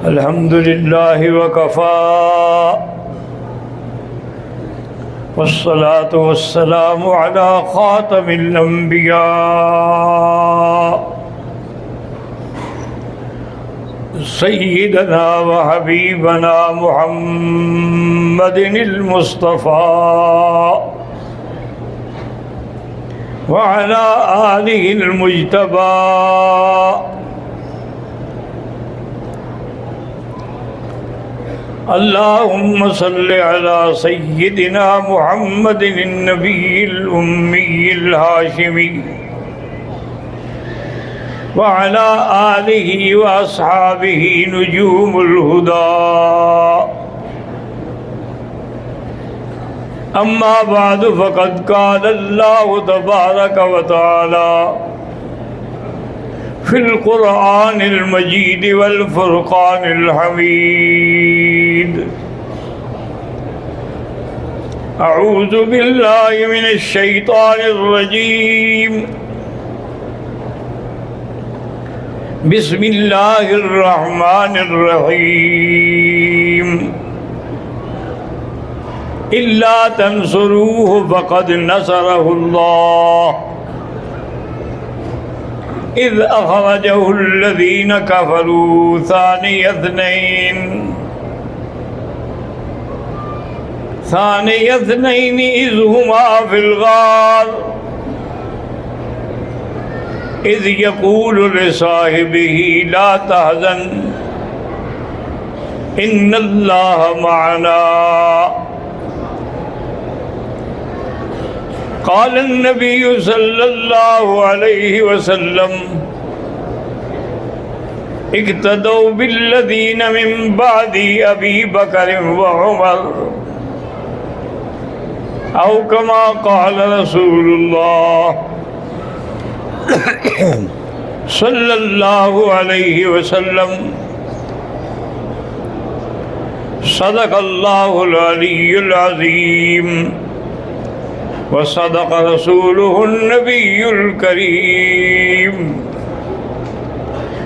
الحمد لله وكفى والصلاة والسلام على خاتم الأنبياء سيدنا وحبيبنا محمد المصطفى وعلى آله المجتبى اللهم صل على سيدنا محمد النبي الأمي الهاشمي وعلى آله وأصحابه نجوم الهدى أما بعد فقد قال الله تبارك وتعالى في القرآن المجيد والفرقان الحميد أعوذ بالله من الشيطان الرجيم بسم الله الرحمن الرحيم إلا تنصروه فقد نصره الله إذ أخرجه الذين كفروا ثاني اثنين إذ هما في الغار إذ يقول لصاحبه لا تحزن إن الله معنا قال النبي صلى الله عليه وسلم اقتدوا بالذين من بعد أبي بكر وعمر أو كما قال رسول الله صلى الله عليه وسلم صدق الله العلي العظيم وصدق رسوله النبي الكريم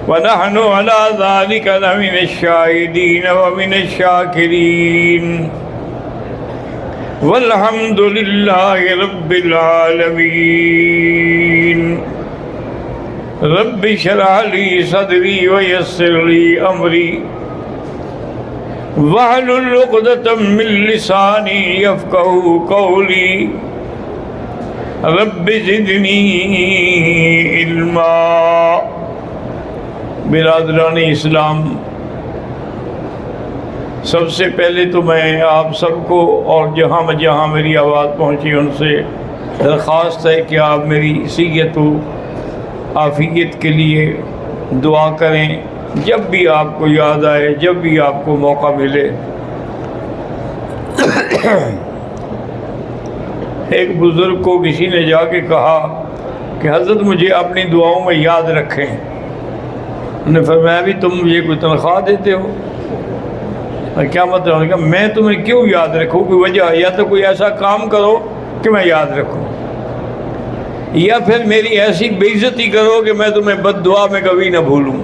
ونحن على ذلك لمن الشاهدين ومن الشاكرين والحمد لله رب العالمين رب اشرح لي صدري ويسر لي أمري واحلل عقدة من لساني يفقهوا قولي رب زدنی علما۔ برادران اسلام، سب سے پہلے تو میں آپ سب کو اور جہاں جہاں میری آواز پہنچی ان سے درخواست ہے کہ آپ میری صحت و عافیت کے لیے دعا کریں، جب بھی آپ کو یاد آئے، جب بھی آپ کو موقع ملے۔ ایک بزرگ کو کسی نے جا کے کہا کہ حضرت مجھے اپنی دعاؤں میں یاد رکھیں۔ انہوں نے فرمایا بھی تم مجھے کوئی تنخواہ دیتے ہو؟ کیا مطلب؟ انہوں نے کہا میں تمہیں کیوں یاد رکھوں، کوئی وجہ، یا تو کوئی ایسا کام کرو کہ میں یاد رکھوں، یا پھر میری ایسی بے عزتی کرو کہ میں تمہیں بد دعا میں کبھی نہ بھولوں۔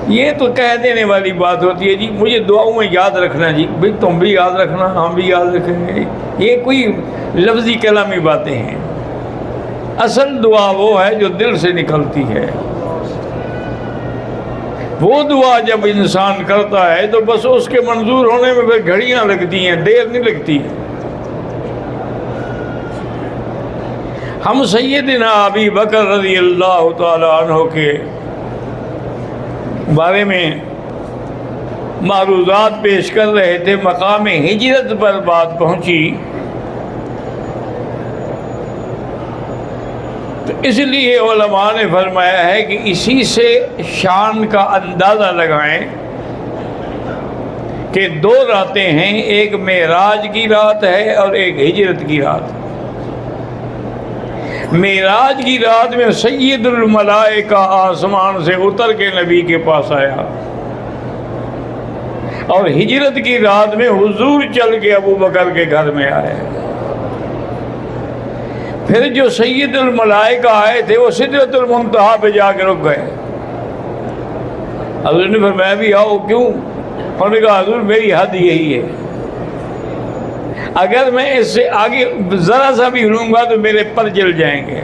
یہ تو کہہ دینے والی بات ہوتی ہے، جی مجھے دعاؤں میں یاد رکھنا، جی بھئی تم بھی یاد رکھنا، ہم بھی یاد رکھیں گے۔ یہ کوئی لفظی کلامی باتیں ہیں۔ اصل دعا وہ ہے جو دل سے نکلتی ہے۔ وہ دعا جب انسان کرتا ہے تو بس اس کے منظور ہونے میں پھر گھڑیاں لگتی ہیں، دیر نہیں لگتی۔ ہم سیدنا ابی بکر رضی اللہ تعالی عنہ کے بارے میں معروضات پیش کر رہے تھے، مقام ہجرت پر بات پہنچی، تو اس لیے علماء نے فرمایا ہے کہ اسی سے شان کا اندازہ لگائیں کہ دو راتیں ہیں، ایک معراج کی رات ہے اور ایک ہجرت کی رات۔ معراج کی رات میں سید الملائکہ آسمان سے اتر کے نبی کے پاس آیا، اور ہجرت کی رات میں حضور چل کے ابو بکر کے گھر میں آئے۔ پھر جو سید الملائکہ آئے تھے وہ سدرۃ المنتہا پہ جا کے رک گئے، حضور نے فرمایا بھی آؤ، کیوں؟ انہوں نے کہا حضور میری حد یہی ہے، اگر میں اس سے آگے ذرا سا بھی ہلوں گا تو میرے پر جل جائیں گے،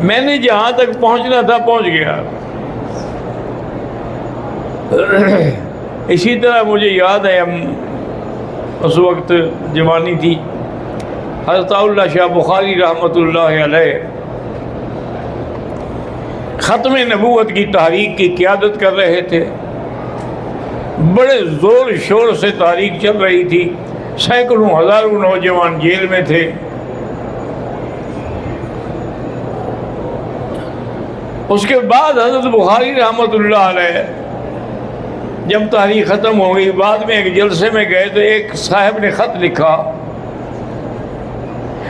میں نے جہاں تک پہنچنا تھا پہنچ گیا۔ اسی طرح مجھے یاد ہے، ہم اس وقت جوانی تھی، حضرت اللہ شاہ بخاری رحمۃ اللہ علیہ ختم نبوت کی تحریک کی قیادت کر رہے تھے، بڑے زور شور سے تحریک چل رہی تھی، سینکڑوں ہزاروں نوجوان جیل میں تھے۔ اس کے بعد حضرت بخاری رحمۃ اللہ علیہ جب تحریک ختم ہو گئی، بعد میں ایک جلسے میں گئے تو ایک صاحب نے خط لکھا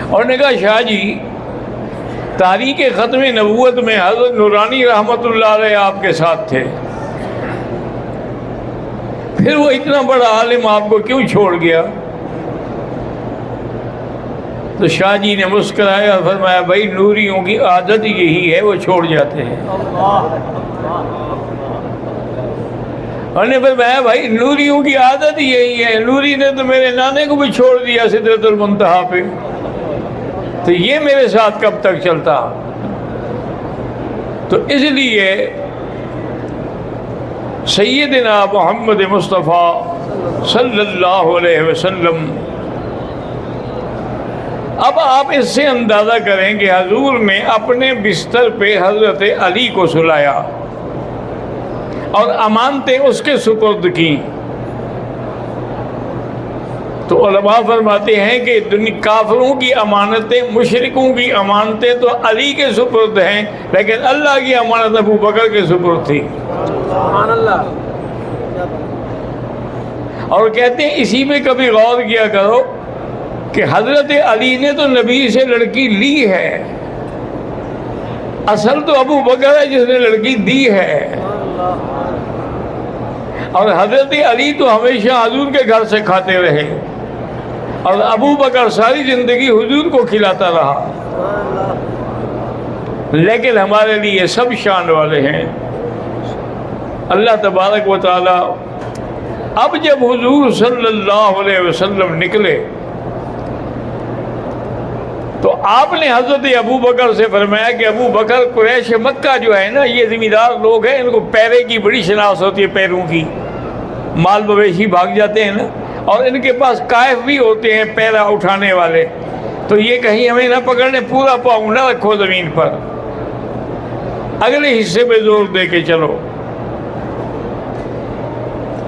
اور نے کہا شاہ جی تحریک ختم نبوت میں حضرت نورانی رحمۃ اللہ علیہ آپ کے ساتھ تھے، پھر وہ اتنا بڑا عالم آپ کو کیوں چھوڑ گیا؟ تو شاہ جی نے مسکرایا اور فرمایا بھائی نوریوں کی عادت یہی ہے، وہ چھوڑ جاتے ہیں۔ اور نے فرمایا بھائی نوریوں کی عادت یہی ہے، نوری نے تو میرے نانے کو بھی چھوڑ دیا سدرۃ المنتہا پہ، تو یہ میرے ساتھ کب تک چلتا؟ تو اس لیے سیدنا محمد مصطفیٰ صلی اللہ علیہ وسلم، اب آپ اس سے اندازہ کریں کہ حضور نے اپنے بستر پہ حضرت علی کو سلایا اور امانتیں اس کے سپرد کی، تو علماء فرماتے ہیں کہ کافروں کی امانتیں، مشرکوں کی امانتیں تو علی کے سپرد ہیں، لیکن اللہ کی امانت ابو بکر کے سپرد تھی۔ سبحان اللہ۔ اور کہتے ہیں اسی میں کبھی غور کیا کرو کہ حضرت علی نے تو نبی سے لڑکی لی ہے، اصل تو ابو بکر ہے جس نے لڑکی دی ہے، اور حضرت علی تو ہمیشہ حضور کے گھر سے کھاتے رہے، اور ابو بکر ساری زندگی حضور کو کھلاتا رہا، لیکن ہمارے لیے سب شان والے ہیں۔ اللہ تبارک و تعالی اب جب حضور صلی اللہ علیہ وسلم نکلے تو آپ نے حضرت ابو بکر سے فرمایا کہ ابو بکر قریش مکہ جو ہے نا، یہ زمیندار لوگ ہیں، ان کو پیرے کی بڑی شناخت ہوتی ہے، پیروں کی، مال مویشی بھاگ جاتے ہیں نا، اور ان کے پاس قائف بھی ہوتے ہیں پیرا اٹھانے والے، تو یہ کہیں ہمیں نہ پکڑنے، پورا پاؤں نہ رکھو زمین پر، اگلے حصے پہ زور دے کے چلو۔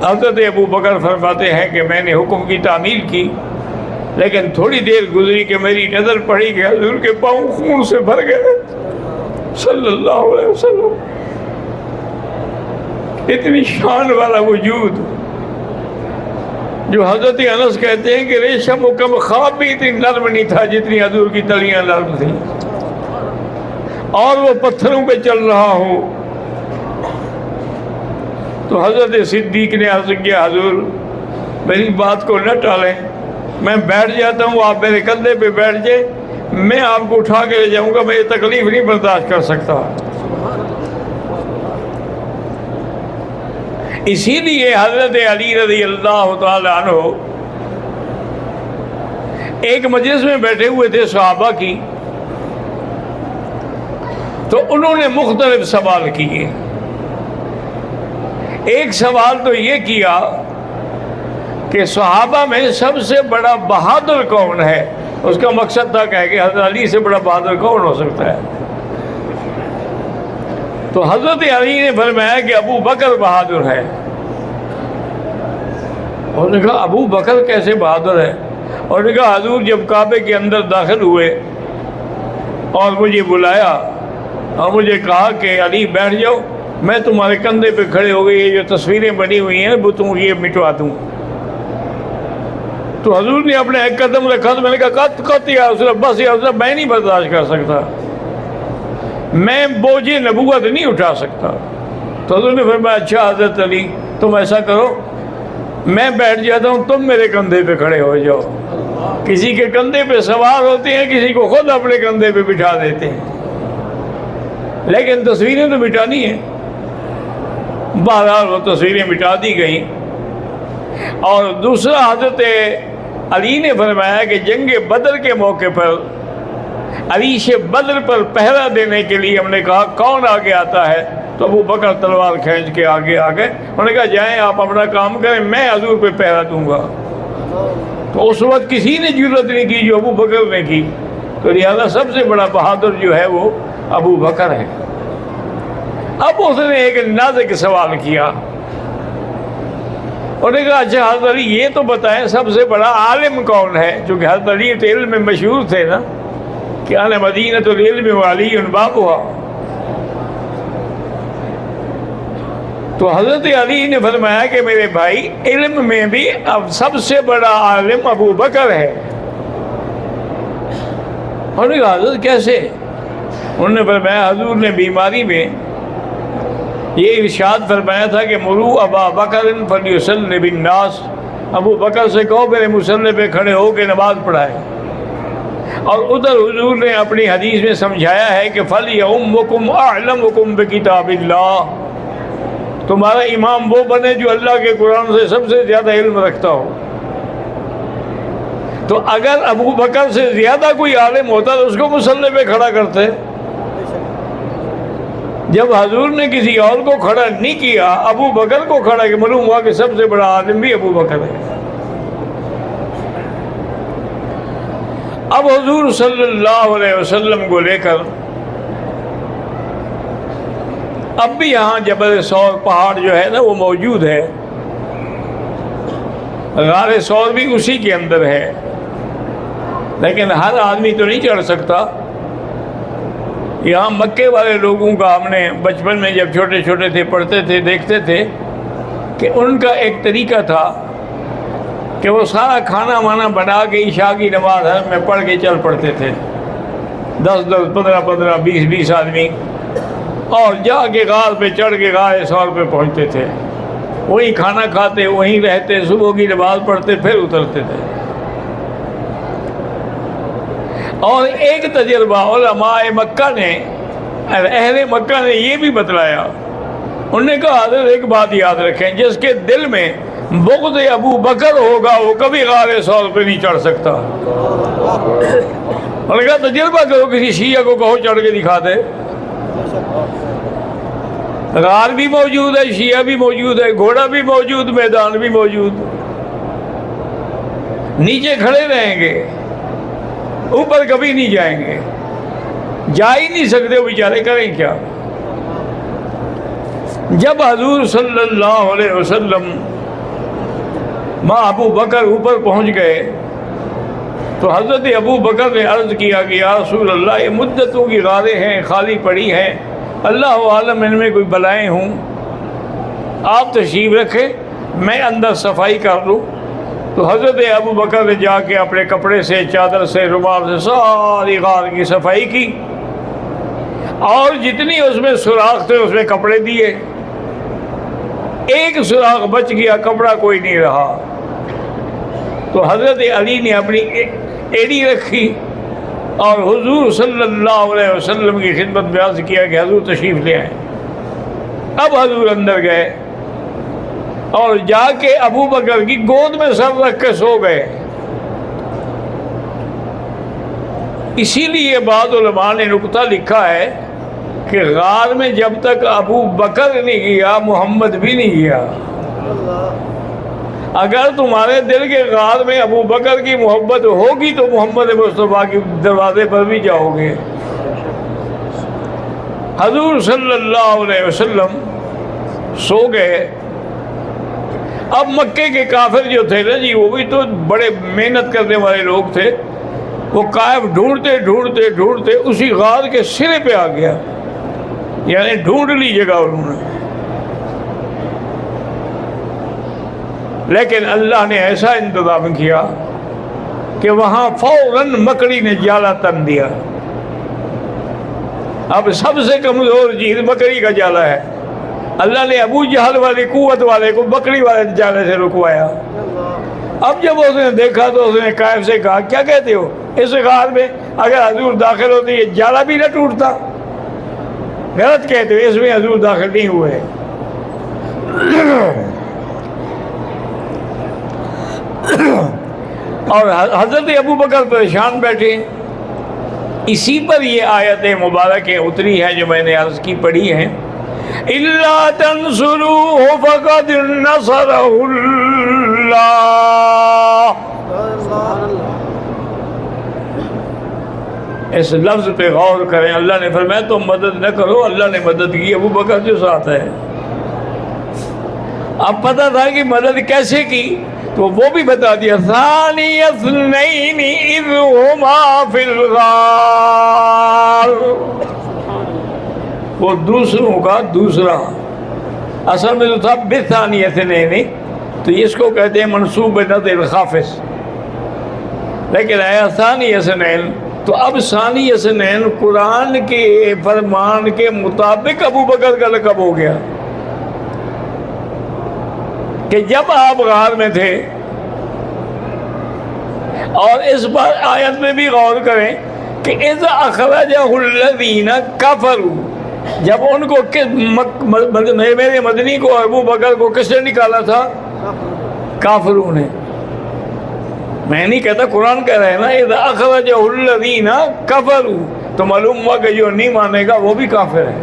حضرت ابو بکر فرماتے ہیں کہ میں نے حکم کی تعمیل کی، لیکن تھوڑی دیر گزری کہ میری نظر پڑی کہ حضور کے پاؤں خون سے بھر گئے صلی اللہ علیہ وسلم۔ اتنی شان والا وجود، جو حضرت انس کہتے ہیں کہ ریشم و کم خواب بھی اتنی نرم نہیں تھا جتنی حضور کی تلیاں نرم تھیں، اور وہ پتھروں پہ چل رہا ہو۔ تو حضرت صدیق نے عرض کیا حضور میری بات کو نہ ٹالیں، میں بیٹھ جاتا ہوں، آپ میرے کندھے پہ بیٹھ جائیں، میں آپ کو اٹھا کے لے جاؤں گا، میں یہ تکلیف نہیں برداشت کر سکتا۔ اسی لیے حضرت علی رضی اللہ تعالی عنہ ایک مجلس میں بیٹھے ہوئے تھے صحابہ کی، تو انہوں نے مختلف سوال کیے۔ ایک سوال تو یہ کیا کہ صحابہ میں سب سے بڑا بہادر کون ہے؟ اس کا مقصد تھا کہ حضرت علی سے بڑا بہادر کون ہو سکتا ہے؟ تو حضرت علی نے فرمایا کہ ابو بکر بہادر ہے۔ اور نے کہا ابو بکر کیسے بہادر ہے؟ اور نے کہا حضور جب کعبے کے اندر داخل ہوئے اور مجھے بلایا اور مجھے کہا کہ علی بیٹھ جاؤ، میں تمہارے کندھے پہ کھڑے ہو گئی، یہ جو تصویریں بنی ہوئی ہیں بتوں کی یہ مٹوا دوں۔ تو حضور نے اپنا ایک قدم رکھا تو میں نے کہا قط یا حضرت، بس یا حضرت میں نہیں برداشت کر سکتا، میں بوجھ نبوت نہیں اٹھا سکتا۔ تو حضور نے فرمایا اچھا حضرت علی تم ایسا کرو، میں بیٹھ جاتا ہوں، تم میرے کندھے پہ کھڑے ہو جاؤ۔ کسی کے کندھے پہ سوار ہوتے ہیں، کسی کو خود اپنے کندھے پہ بٹھا دیتے ہیں، لیکن تصویریں تو مٹانی ہیں۔ بہرحال وہ تصویریں مٹا دی گئیں. اور دوسرا حضرت علی نے فرمایا کہ جنگ بدر کے موقع پر عریش بدر پر پہرا دینے کے لیے ہم نے کہا کون آگے آتا ہے؟ تو ابو بکر تلوار کھینچ کے آگے آ گئے. انہوں نے کہا جائیں آپ اپنا کام کریں، میں حضور پہ پہرا دوں گا. تو اس وقت کسی نے جرت نہیں کی جو ابو بکر نے کی. تو لہٰذا سب سے بڑا بہادر جو ہے وہ ابو بکر ہے. اب اس نے ایک نازک سوال کیا. انہوں نے کہا اچھا حضرت علی یہ تو بتائیں سب سے بڑا عالم کون ہے؟ چونکہ حضرت علی تو علم میں مشہور تھے نا کہ انا مدینۃ العلم وعلی بابھا. تو حضرت علی نے فرمایا کہ میرے بھائی علم میں بھی اب سب سے بڑا عالم ابو بکر ہے. انہوں نے کہا حضرت کیسے؟ انہوں نے فرمایا حضور نے بیماری میں یہ ارشاد فرمایا تھا کہ مرو ابا بکر فلیصلی بالناس، ابو بکر سے کہو میرے مصلی پہ کھڑے ہو کے نماز پڑھائے. اور ادھر حضور نے اپنی حدیث میں سمجھایا ہے کہ فلیؤمکم اعلمکم بکتاب اللہ، تمہارا امام وہ بنے جو اللہ کے قرآن سے سب سے زیادہ علم رکھتا ہو. تو اگر ابو بکر سے زیادہ کوئی عالم ہوتا تو اس کو مصلی پہ کھڑا کرتے. جب حضور نے کسی اور کو کھڑا نہیں کیا، ابو بکر کو کھڑا کیا، معلوم ہوا کہ سب سے بڑا عالم بھی ابو بکر ہے. اب حضور صلی اللہ علیہ وسلم کو لے کر اب بھی یہاں جبل ثور پہاڑ جو ہے نا وہ موجود ہے. غار ثور بھی اسی کے اندر ہے، لیکن ہر آدمی تو نہیں چڑھ سکتا. یہاں مکے والے لوگوں کا ہم نے بچپن میں جب چھوٹے چھوٹے تھے پڑھتے تھے دیکھتے تھے کہ ان کا ایک طریقہ تھا کہ وہ سارا کھانا وانا بنا کے عشاء کی نماز حرم میں پڑھ کے چل پڑتے تھے، 10 15 20 آدمی، اور جا کے غار پہ چڑھ کے غار ثور پہ پہنچتے تھے. وہیں کھانا کھاتے، وہیں رہتے، صبح کی نماز پڑھتے، پھر اترتے تھے. اور ایک تجربہ علماء مکہ نے، اہل مکہ نے یہ بھی بتلایا. انہوں نے کہا حضرت ایک بات یاد رکھیں، جس کے دل میں بغض ابو بکر ہوگا وہ کبھی غار ثور پہ نہیں چڑھ سکتا. انہوں نے کہا تجربہ کرو، کسی شیعہ کو کہو چڑھ کے دکھا دے. غار بھی موجود ہے، شیعہ بھی موجود ہے، گھوڑا بھی موجود، میدان بھی موجود. نیچے کھڑے رہیں گے، اوپر کبھی نہیں جائیں گے، جا ہی نہیں سکتے، وہ بیچارے کریں کیا. جب حضور صلی اللہ علیہ وسلم ماں ابو بکر اوپر پہنچ گئے تو حضرت ابو بکر نے عرض کیا کہ یا رسول اللہ یہ مدتوں کی غاریں ہیں، خالی پڑی ہیں، اللہ عالم ان میں کوئی بلائیں ہوں، آپ تشریف رکھیں، میں اندر صفائی کر لوں. تو حضرت ابو بکر نے جا کے اپنے کپڑے سے، چادر سے، رومال سے ساری غار کی صفائی کی، اور جتنی اس میں سوراخ تھے اس میں کپڑے دیے. ایک سوراخ بچ گیا، کپڑا کوئی نہیں رہا. تو حضرت علی نے اپنی ایڑی رکھی اور حضور صلی اللہ علیہ وسلم کی خدمت میں عرض کیا کہ حضور تشریف لے آئیں. اب حضور اندر گئے اور جا کے ابو بکر کی گود میں سر رکھ کے سو گئے. اسی لیے بعض علماء نے نقطہ لکھا ہے کہ غار میں جب تک ابو بکر نہیں گیا محمد بھی نہیں گیا. اگر تمہارے دل کے غار میں ابو بکر کی محبت ہوگی تو محمد مصطفیٰ کے دروازے پر بھی جاؤ گے. حضور صلی اللہ علیہ وسلم سو گئے. اب مکے کے کافر جو تھے نا جی، وہ بھی تو بڑے محنت کرنے والے لوگ تھے. وہ کائف ڈھونڈتے ڈھونڈتے ڈھونڈتے اسی غار کے سرے پہ آ گیا، یعنی ڈھونڈ لی جگہ انہوں نے. لیکن اللہ نے ایسا انتظام کیا کہ وہاں فوراً مکڑی نے جالا تن دیا. اب سب سے کمزور چیز مکڑی کا جالا ہے. اللہ نے ابو جہل والی قوت والے کو مکڑی والے جالے سے رکوایا. اب جب اس نے دیکھا تو اس نے کائف سے کہا کیا کہتے ہو، اس غار میں اگر حضور داخل ہوتے یہ جالا بھی نہ ٹوٹتا. غلط کہتے ہو، اس میں حضور داخل نہیں ہوئے. اور حضرت ابو بکر پریشان بیٹھے. اسی پر یہ آیت مبارکیں اتری ہے جو میں نے عرض کی پڑھی ہیں. اِلَّا تَنْصُرُوهُ فَقَدْ نَصَرَهُ اللَّهُ. اس لفظ پہ غور کریں. اللہ نے فرمایا تم مدد نہ کرو، اللہ نے مدد کی. ابو بکر جو ساتھ ہے. اب پتہ تھا کہ مدد کیسے کی تو وہ بھی بتا دیا. ثانی اثنین اذ ہما فی الغار. وہ دوسروں کا دوسرا، اصل میں تو تھا بثانی اثنین، تو اس کو کہتے ہیں منصوب نظر خافض، لیکن آیا ثانی اثنین. تو اب ثانی اثنین قرآن کے فرمان کے مطابق ابو بکر کا لقب ہو گیا کہ جب آپ غار میں تھے. اور اس بار آیت میں بھی غور کریں کہ اذ اخرجہ الذین کفروا، جب ان کو میرے مدنی کو ابو بکر کو کس نے نکالا تھا؟ کافروں نے. میں نہیں کہتا، قرآن کہہ رہے ہیں نا اذ اخرجہ الذین کفروا، تو معلوم ہوا کہ جو نہیں مانے گا وہ بھی کافر ہے.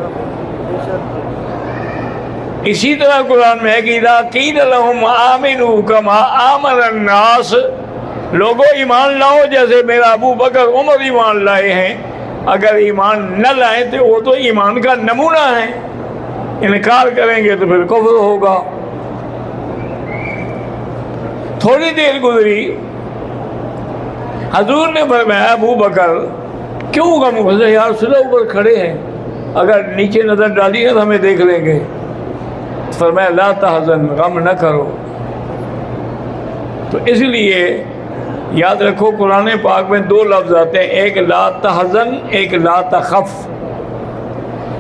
اسی طرح قرآن میں ہے کہ اذا قیل لهم آمنوا کما آمن الناس، لوگوں ایمان لاؤ جیسے میرا ابو بکر عمر ایمان لائے ہیں. اگر ایمان نہ لائیں تو وہ تو ایمان کا نمونہ ہے، انکار کریں گے تو پھر کفر ہوگا. تھوڑی دیر گزری، حضور نے فرمایا ابو بکر کیوں غم گزرے؟ یار سلح اوپر کھڑے ہیں، اگر نیچے نظر ڈالی ہے تو ہمیں دیکھ لیں گے. فرمایا لا تحزن، غم نہ کرو. تو اس لیے یاد رکھو قرآن پاک میں دو لفظ آتے ہیں، ایک لا تحزن، ایک لا تخف.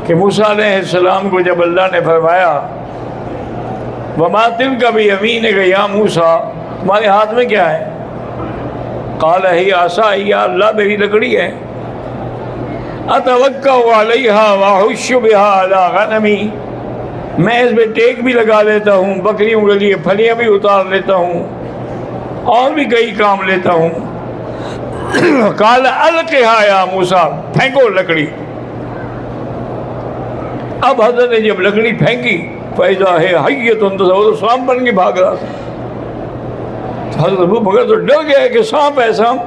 کہ موسیٰ علیہ السلام کو جب اللہ نے فرمایا وما تلک بیمینک یا موسیٰ، تمہارے ہاتھ میں کیا ہے؟ قال ہی عصای، یا اللہ میری لکڑی ہے. اتوکا علیہا واحش بہا علی غنمی، میں اس میں ٹیک بھی لگا لیتا ہوں، بکریوں کے لیے پھلیاں بھی اتار لیتا ہوں، اور بھی کئی کام لیتا ہوں. قال القھا یا موسیٰ، پھینکو لکڑی. اب حضرت نے جب لکڑی پھینکی فَإِذَا هِيَ حَيَّةٌ تَسْعَىٰ، وہ تو سانپ بن کے بھاگ رہا تھا. حضرت ابو بکر تو ڈر گیا کہ سانپ ہے سانپ.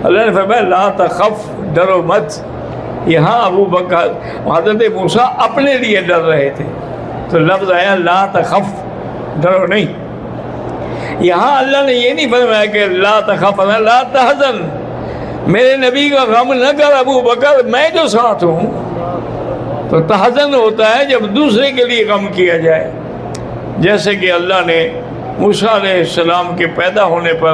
اللہ نے فرمایا لا تخف، ڈرو مت. یہاں ابو بکر حضرت موسیٰ اپنے لیے ڈر رہے تھے تو لفظ آیا لا تخف، ڈرو نہیں. یہاں اللہ نے یہ نہیں فرمایا کہ لا تخف، لا تحزن، میرے نبی کا غم نہ کر ابو بکر، میں جو ساتھ ہوں. تو تحزن ہوتا ہے جب دوسرے کے لیے غم کیا جائے. جیسے کہ اللہ نے موسیٰ علیہ السلام کے پیدا ہونے پر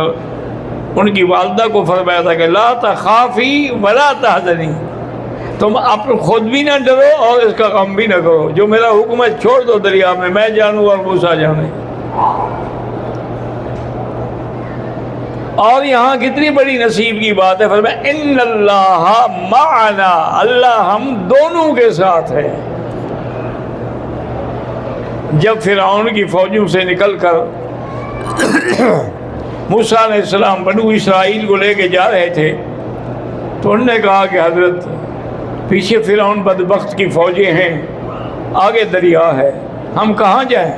ان کی والدہ کو فرمایا تھا کہ لا تخافی ولا تحزنی، تم خود بھی نہ ڈرو اور اس کا غم بھی نہ کرو. جو میرا حکم ہے چھوڑ دو دریا میں جانوں اور موسیٰ جانے. اور یہاں کتنی بڑی نصیب کی بات ہے. فرمایا ان اللہ معنا، اللہ ہم دونوں کے ساتھ ہے. جب فرعون کی فوجوں سے نکل کر موسیٰ علیہ السلام بنو اسرائیل کو لے کے جا رہے تھے تو انہوں نے کہا کہ حضرت پیچھے فرعون بدبخت کی فوجیں ہیں، آگے دریا ہے، ہم کہاں جائیں؟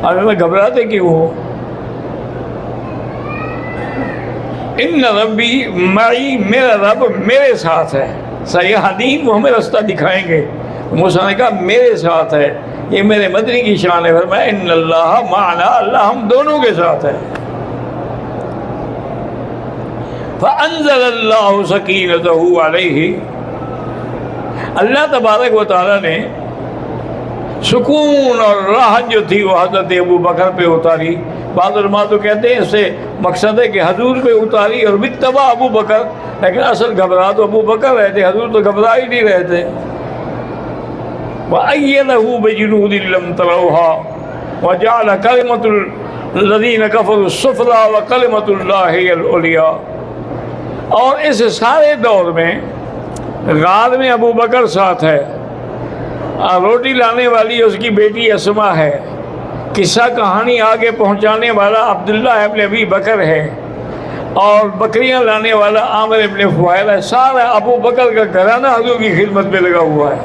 اور میں گھبراتے کیوں ہو؟ ان ربی معی، میرا رب میرے ساتھ ہے. سیہدین، وہ ہمیں رستہ دکھائیں گے. موسیٰ نے کہا میرے ساتھ ہے. یہ میرے مدنی کی شان ہے. فرمایا ان اللہ معنا، اللہ ہم دونوں کے ساتھ ہے. فانزل اللہ سکینتہ علیہ، اللہ تبارک و تعالیٰ نے سکون اور راحت جو تھی وہ حضرت ابو بکر پہ اتاری. بعض علماء تو کہتے ہیں اس سے مقصد ہے کہ حضور پہ اتاری اور بتبع ابو بکر، لیکن اصل گھبرا تو ابو بکر رہے تھے، حضور تو گھبرا ہی نہیں رہے تھے. وَأَيَّدَهُ بِجُنُودٍ لَّمْ تَرَوْهَا وَجَعَلَ كَلِمَةَ الَّذِينَ كَفَرُوا السُّفْلَىٰ وَكَلِمَةُ اللَّهِ هِيَ الْعُلْيَا. اور اس سارے دور میں غار میں ابو بکر ساتھ ہے، روٹی لانے والی اس کی بیٹی اسما ہے، قصہ کہانی آگے پہنچانے والا عبداللہ ابن ابی بکر ہے اور بکریاں لانے والا عامر ابن فہیرہ ہے. سارا ابو بکر کا گھرانہ حضور کی خدمت میں لگا ہوا ہے.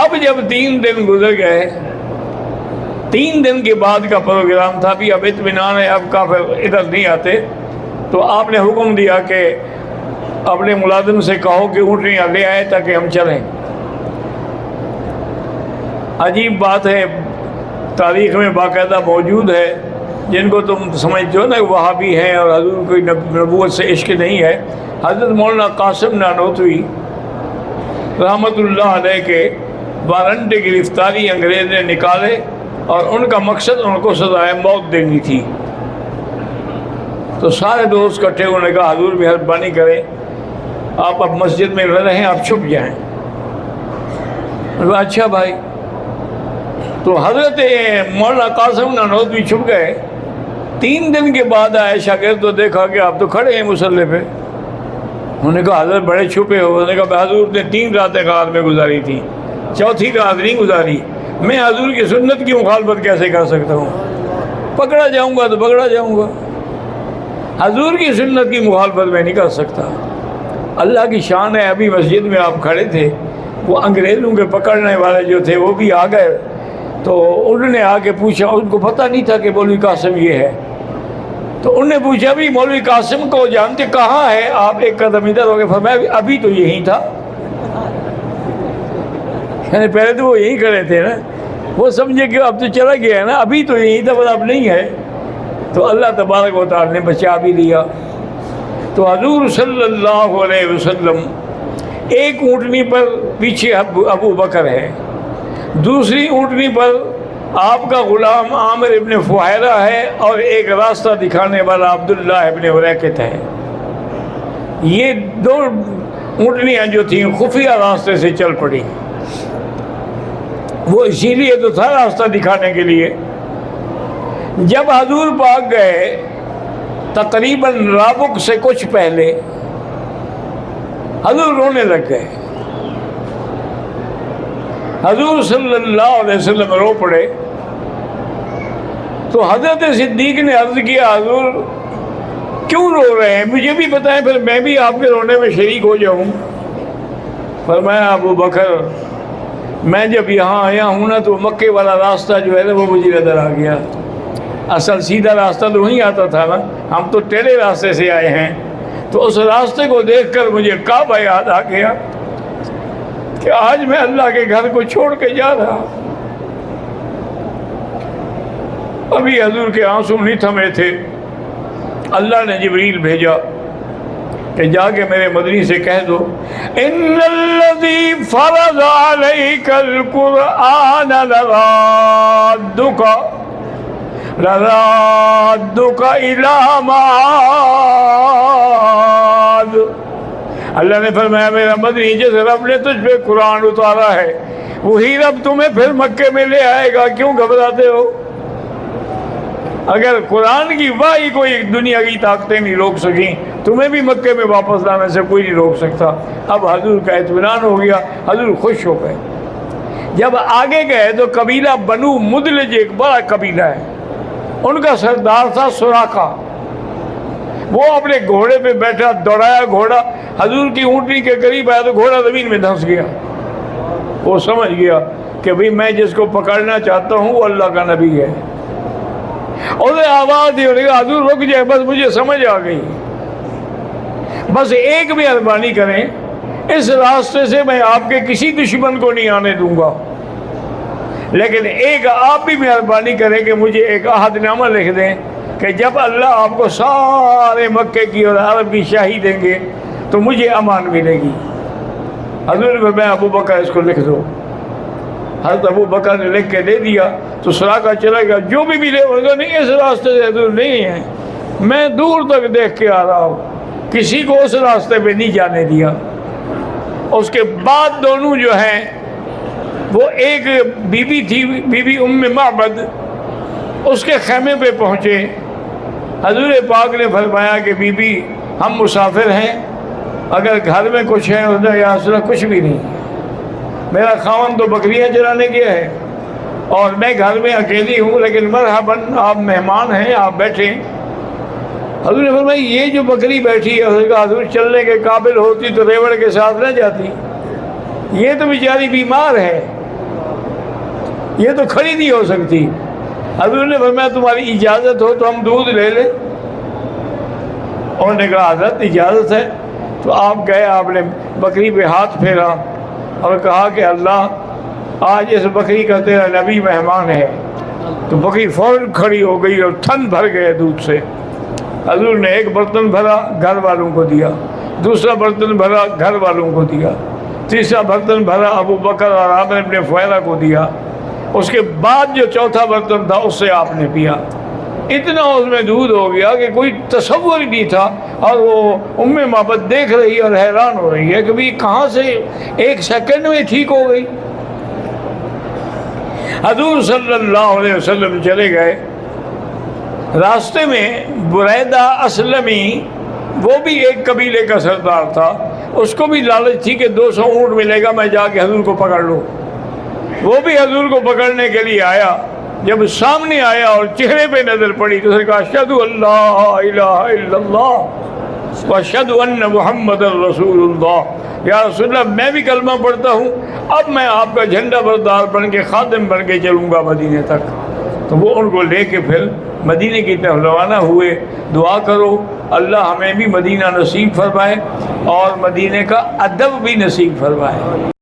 اب جب 3 دن گزر گئے، 3 دن کے بعد کا پروگرام تھا، بھی اب اطمینان ہے، اب کافر ادھر نہیں آتے، تو آپ نے حکم دیا کہ اپنے ملازم سے کہو کہ اونٹنیاں لے آئے تاکہ ہم چلیں. عجیب بات ہے، تاریخ میں باقاعدہ موجود ہے، جن کو تم سمجھتے ہو نا وہابی ہیں اور حضور کوئی نبوت سے عشق نہیں ہے. حضرت مولانا قاسم نانوتوی رحمۃ اللہ علیہ کے وارنٹ گرفتاری انگریز نے نکالے اور ان کا مقصد ان کو سزائے موت دینی تھی. تو سارے دوست اکٹھے انہوں نے کہا حضور مہربانی کریں، آپ اب مسجد میں نہ رہیں، آپ چھپ جائیں. اچھا بھائی. تو حضرت مولانا قاسم نانوتوی چھپ گئے. 3 دن کے بعد آئے شاگرد تو دیکھا کہ آپ تو کھڑے ہیں مسلح پہ. انہوں نے کہا حضرت بڑے چھپے ہو. انہوں نے کہا حضور نے 3 راتیں غار میں گزاری تھی، 4تھی رات نہیں گزاری. میں حضور کی سنت کی مخالفت کیسے کر سکتا ہوں؟ پکڑا جاؤں گا تو پکڑا جاؤں گا، حضور کی سنت کی مخالفت میں نہیں کر سکتا. اللہ کی شان ہے، ابھی مسجد میں آپ کھڑے تھے، وہ انگریزوں کے پکڑنے والے جو تھے وہ بھی آ گئے. تو انہوں نے آ کے پوچھا، ان کو پتہ نہیں تھا کہ مولوی قاسم یہ ہے. تو انہوں نے پوچھا بھی مولوی قاسم کو جانتے؟ کہاں ہے آپ؟ 1 قدم ادھر ہو گئے. فرمایا ابھی تو یہی تھا. یعنی پہلے تو وہ یہی کھڑے تھے نا، وہ سمجھے کہ اب تو چلا گیا ہے نا، ابھی تو یہی تھا پر اب نہیں ہے. تو اللہ تبارک و تعالی نے بچا بھی لیا. تو حضور صلی اللہ علیہ وسلم ایک اونٹنی پر پیچھے ابو بکر ہے، دوسری اونٹنی پر آپ کا غلام عامر ابن فہیرہ ہے، اور ایک راستہ دکھانے والا عبداللہ ابن اریکت ہے. یہ 2 اونٹنیاں جو تھیں خفیہ راستے سے چل پڑی. وہ اسی لیے تو تھا راستہ دکھانے کے لیے. جب حضور پاک گئے تقریباً رابق سے کچھ پہلے، حضور رونے لگ گئے. حضور صلی اللہ علیہ وسلم رو پڑے. تو حضرت صدیق نے عرض کیا حضور کیوں رو رہے ہیں؟ مجھے بھی بتائیں، پھر میں بھی آپ کے رونے میں شریک ہو جاؤں. فرمایا ابو بکر میں جب یہاں آیا ہوں نا تو مکے والا راستہ جو ہے نا وہ مجھے نظر آ گیا. اصل سیدھا راستہ تو نہیں آتا تھا نا، ہم تو ٹیڑھے راستے سے آئے ہیں. تو اس راستے کو دیکھ کر مجھے کعبہ یاد آ گیا کہ آج میں اللہ کے گھر کو چھوڑ کے جا رہا. ابھی حضور کے آنسو نہیں تھمے تھے. اللہ نے جبریل بھیجا کہ جا کے میرے مدنی سے کہہ دو ان الذی فرض علیک القرآن لرادک الی معاد. اللہ نے فرمایا میرا مدنی جس رب نے تجھ پہ قرآن اتارا ہے وہی رب تمہیں پھر مکے میں لے آئے گا. کیوں گھبراتے ہو؟ اگر قرآن کی وحی کوئی دنیا کی طاقتیں نہیں روک سکیں، تمہیں بھی مکے میں واپس لانے سے کوئی نہیں روک سکتا. اب حضور کا اطمینان ہو گیا، حضور خوش ہو گئے. جب آگے گئے تو قبیلہ بنو مدلج ایک بڑا قبیلہ ہے، ان کا سردار تھا سراقہ. وہ اپنے گھوڑے پہ بیٹھا، دوڑایا گھوڑا، حضور کی اونٹنی کے قریب آیا تو گھوڑا زمین میں دھنس گیا. وہ سمجھ گیا کہ بھئی میں جس کو پکڑنا چاہتا ہوں وہ اللہ کا نبی ہے. اور آواز دی، حضور رک جائے، بس مجھے سمجھ آ گئی، بس ایک مہربانی کریں، اس راستے سے میں آپ کے کسی دشمن کو نہیں آنے دوں گا، لیکن ایک آپ بھی مہربانی کریں کہ مجھے ایک عہد نامہ لکھ دیں کہ جب اللہ آپ کو سارے مکے کی اور عرب کی شاہی دیں گے تو مجھے امان ملے گی. حضور میں ابو بکر اس کو لکھ دو. حضرت ابو بکر نے لکھ کے دے دیا. تو سراقہ چلا گیا، جو بھی ملے انہوں نے نہیں اس راستے سے حضور نہیں ہے، میں دور تک دیکھ کے آ رہا ہوں، کسی کو اس راستے پہ نہیں جانے دیا. اس کے بعد دونوں جو ہیں وہ ایک بی بی تھی، بی بی ام معبد، اس کے خیمے پہ پہنچے. حضور پاک نے فرمایا کہ بی بی ہم مسافر ہیں، اگر گھر میں کچھ ہے یا رسول اللہ کچھ بھی نہیں، میرا خاوند تو بکریاں چرانے گیا ہے اور میں گھر میں اکیلی ہوں، لیکن مرحباً آپ مہمان ہیں، آپ بیٹھیں۔ حضور نے فرمایا یہ جو بکری بیٹھی ہے، حضور نے کہا حضور چلنے کے قابل ہوتی تو ریوڑ کے ساتھ نہ جاتی، یہ تو بیچاری بیمار ہے، یہ تو کھڑی نہیں ہو سکتی۔ حضور نے فرمایا تمہاری اجازت ہو تو ہم دودھ لے لیں؟ انہوں نے کہا حضرت اجازت ہے۔ تو آپ گئے، آپ نے بکری پہ ہاتھ پھیرا اور کہا کہ اللہ آج اس بکری کا تیرا نبی مہمان ہے۔ تو بکری فوراً کھڑی ہو گئی اور تھن بھر گئے دودھ سے۔ حضور نے ایک برتن بھرا، گھر والوں کو دیا، دوسرا برتن بھرا، گھر والوں کو دیا، تیسرا برتن بھرا ابو بکر اور آپ نے اپنے فیرہ کو دیا، اس کے بعد جو چوتھا برتن تھا اس سے آپ نے پیا۔ اتنا اس میں دودھ ہو گیا کہ کوئی تصور ہی نہیں تھا، اور وہ ام محبت دیکھ رہی اور حیران ہو رہی ہے کہ بھی کہاں سے ایک سیکنڈ میں ٹھیک ہو گئی۔ حضور صلی اللہ علیہ وسلم چلے گئے، راستے میں بریدہ اسلمی، وہ بھی ایک قبیلے کا سردار تھا، اس کو بھی لالچ تھی کہ 200 اونٹ ملے گا میں جا کے حضور کو پکڑ لوں۔ وہ بھی حضور کو پکڑنے کے لیے آیا، جب سامنے آیا اور چہرے پہ نظر پڑی تو اس نے کہا اشہد ان لا الہ الا اللہ واشہد ان محمد رسول اللہ، یا رسول اللہ میں بھی کلمہ پڑھتا ہوں، اب میں آپ کا جھنڈا بردار بن کے خادم بن کے چلوں گا مدینے تک۔ تو وہ ان کو لے کے پھر مدینے کی طرف روانہ ہوئے۔ دعا کرو اللہ ہمیں بھی مدینہ نصیب فرمائے اور مدینے کا ادب بھی نصیب فرمائے۔